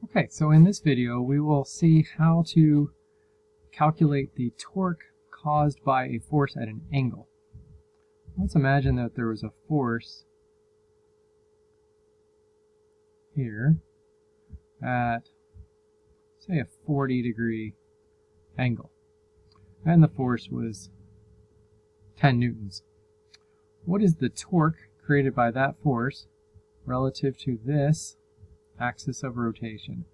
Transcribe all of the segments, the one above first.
Okay, so in this video we will see how to calculate the torque caused by a force at an angle. Let's imagine that there was a force here at, say, a 40-degree angle, and the force was 10 newtons. What is the torque created by that force relative to this axis of rotation?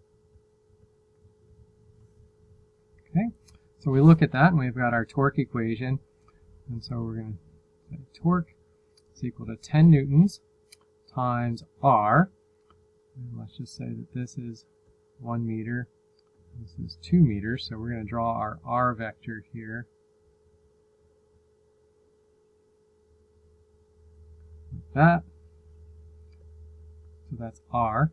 Okay, so we look at that and we've got our torque equation, and so we're going to say torque is equal to 10 newtons times R, and let's just say that this is 1 meter, this is 2 meters, so we're going to draw our R vector here like that. So that's R,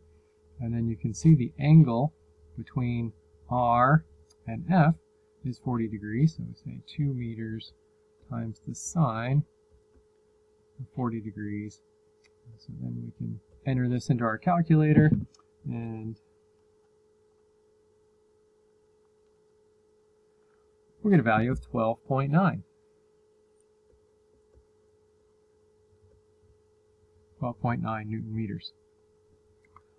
and then you can see the angle between R and F is 40 degrees, so we say 2 meters times the sine of 40 degrees. So then we can enter this into our calculator, and we'll get a value of 12.9. 12.9 Newton meters.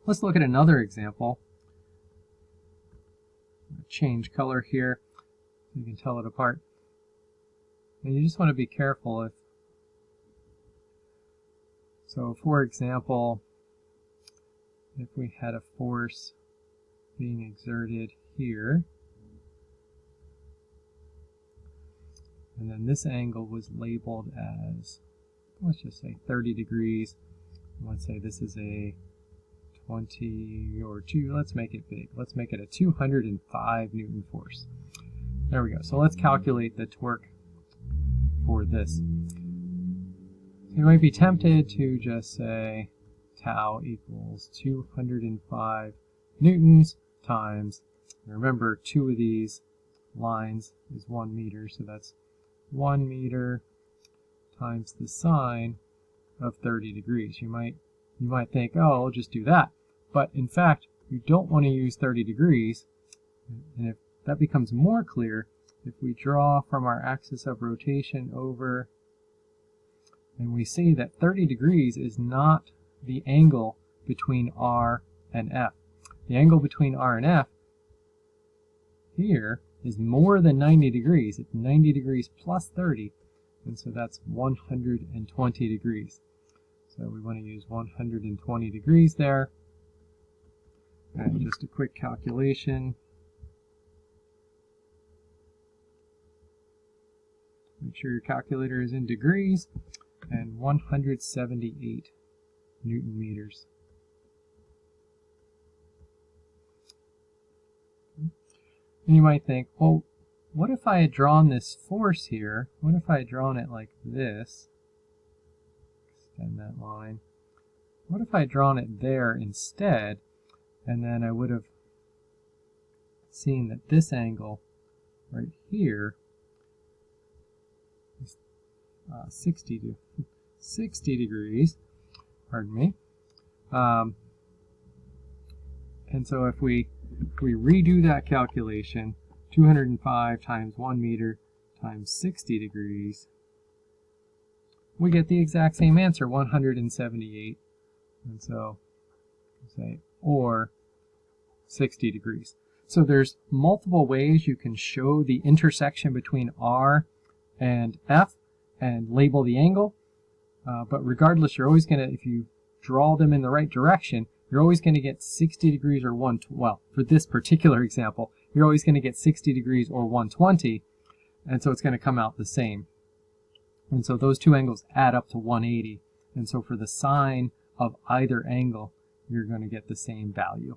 Let's look at another example. Change color here so you can tell it apart. And you just want to be careful so for example, if we had a force being exerted here, and then this angle was labeled as, let's just say 30 degrees. Let's say this is a 20 or 2, let's make it big. Let's make it a 205 Newton force. There we go. So let's calculate the torque for this. You might be tempted to just say tau equals 205 newtons times, remember 2 of these lines is 1 meter, so that's 1 meter times the sine of 30 degrees. You might think, oh, I'll just do that. But in fact, you don't want to use 30 degrees. And if that becomes more clear, if we draw from our axis of rotation over, and we see that 30 degrees is not the angle between R and F. The angle between R and F here is more than 90 degrees. It's 90 degrees plus 30, and so that's 120 degrees. So we want to use 120 degrees there. And just a quick calculation. Make sure your calculator is in degrees, and 178 Newton meters. And you might think, well, what if I had drawn this force here? What if I had drawn it like this? Extend that line. What if I had drawn it there instead, and then I would have seen that this angle right here is 60 degrees, pardon me. And so if we redo that calculation, 205 times 1 meter times 60 degrees, we get the exact same answer, 178. And so say, or 60 degrees. So there's multiple ways you can show the intersection between R and F and label the angle. But regardless, you're always going to, if you draw them in the right direction, you're always going to get 60 degrees or well, for this particular example, you're always going to get 60 degrees or 120, and so it's going to come out the same. And so those two angles add up to 180, and so for the sine of either angle, you're going to get the same value.